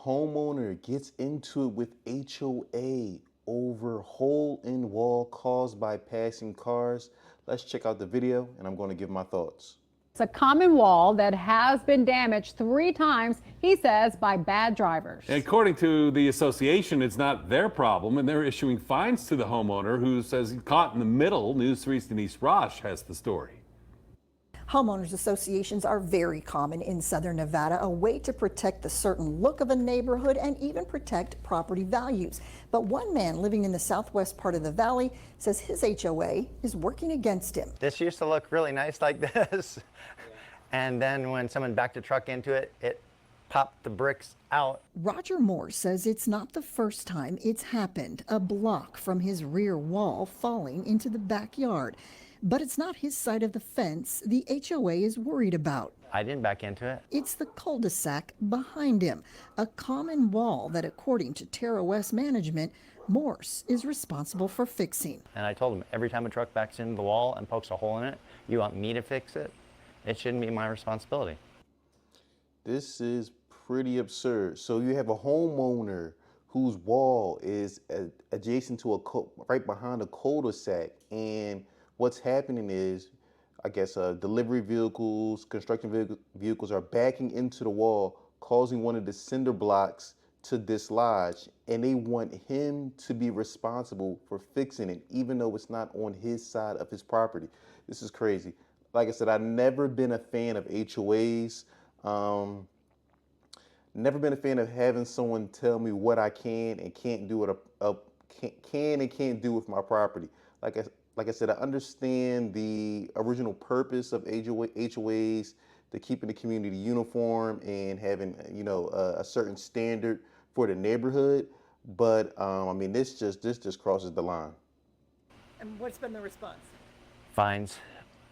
Homeowner gets into it with HOA over hole in wall caused by passing cars. Let's check out the video and I'm going to give my thoughts. It's a common wall that has been damaged 3 times, he says, by bad drivers. According to the association, it's not their problem, and they're issuing fines to the homeowner who says he's caught in the middle. News 3's Denise Rosh has the story. Homeowners associations are very common in southern Nevada, a way to protect the certain look of a neighborhood and even protect property values. But one man living in the southwest part of the valley says his HOA is working against him. This used to look really nice like this. And then when someone backed a truck into it, it popped the bricks out. Roger Moore says it's not the first time it's happened, a block from his rear wall falling into the backyard. But it's not his side of the fence the HOA is worried about. I didn't back into it. It's the cul-de-sac behind him, a common wall that, according to Terra West management, Morse is responsible for fixing. And I told him, every time a truck backs into the wall and pokes a hole in it, you want me to fix it? It shouldn't be my responsibility. This is pretty absurd. So you have a homeowner whose wall is adjacent to right behind a cul-de-sac, and what's happening is, I guess, delivery vehicles, construction vehicles are backing into the wall, causing one of the cinder blocks to dislodge, and they want him to be responsible for fixing it, even though it's not on his side of his property. This is crazy. Like I said, I've never been a fan of HOAs. Never been a fan of having someone tell me what I can and can't do with my property. Like I said, I understand the original purpose of HOAs, to keeping the community uniform and having, you know, a certain standard for the neighborhood. But I mean, this just crosses the line. And what's been the response? Fines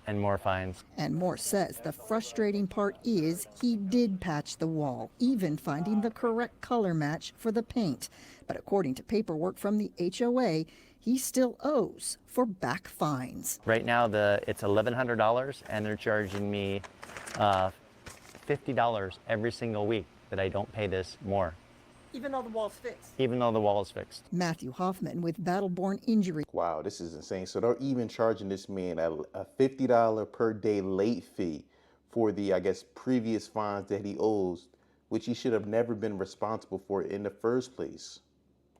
and more fines. And Moore says the frustrating part is he did patch the wall, even finding the correct color match for the paint. But according to paperwork from the HOA, he still owes for back fines. Right now, it's $1,100, and they're charging me $50 every single week that I don't pay this more. Even though the wall's fixed? Even though the wall is fixed. Matthew Hoffman with battle-born injury. Wow, this is insane. So they're even charging this man a $50 per day late fee for the, I guess, previous fines that he owes, which he should have never been responsible for in the first place.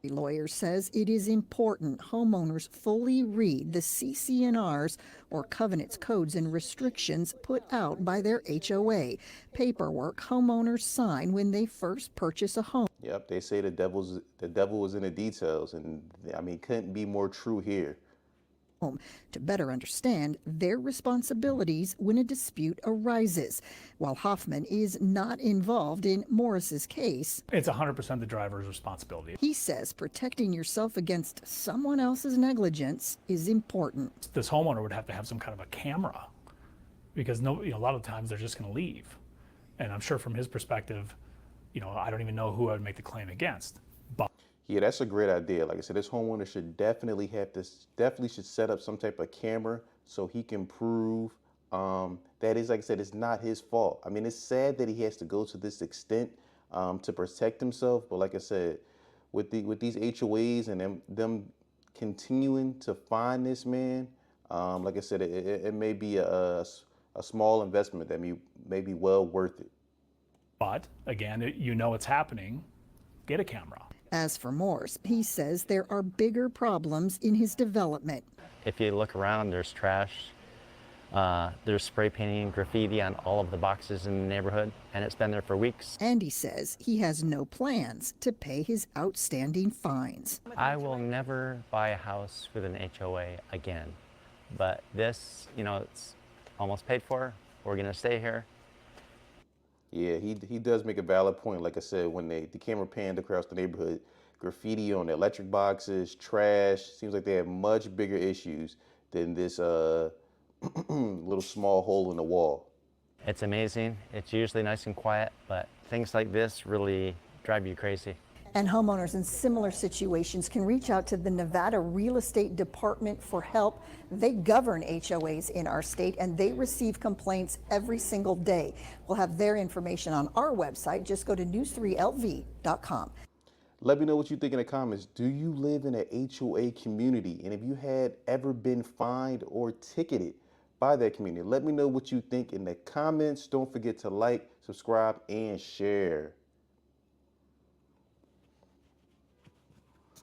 The lawyer says it is important homeowners fully read the CC&Rs, or covenants, codes, and restrictions put out by their HOA, paperwork homeowners sign when they first purchase a home. Yep, they say the devil is in the details, and I mean, couldn't be more true here. To better understand their responsibilities when a dispute arises. While Hoffman is not involved in Morris's case, it's 100% the driver's responsibility. He says protecting yourself against someone else's negligence is important. This homeowner would have to have some kind of a camera, because a lot of times they're just going to leave. And I'm sure from his perspective, I don't even know who I would make the claim against. But yeah, that's a great idea. Like I said, this homeowner should definitely should set up some type of camera so he can prove that is, like I said, it's not his fault. I mean, it's sad that he has to go to this extent to protect himself. But like I said, with these HOAs and them continuing to fine this man, like I said, it may be a small investment that may be well worth it. But again, it's happening. Get a camera. As for Morse, he says there are bigger problems in his development. If you look around, there's trash. There's spray painting, graffiti on all of the boxes in the neighborhood, and it's been there for weeks. And he says he has no plans to pay his outstanding fines. I will never buy a house with an HOA again. But this, it's almost paid for. We're going to stay here. Yeah, he does make a valid point. Like I said, when the camera panned across the neighborhood, graffiti on the electric boxes, trash, seems like they have much bigger issues than this little small hole in the wall. It's amazing. It's usually nice and quiet, but things like this really drive you crazy. And homeowners in similar situations can reach out to the Nevada Real Estate Department for help. They govern HOAs in our state and they receive complaints every single day. We'll have their information on our website. Just go to news3lv.com. Let me know what you think in the comments. Do you live in an HOA community? And if you had ever been fined or ticketed by that community, let me know what you think in the comments. Don't forget to like, subscribe, and share.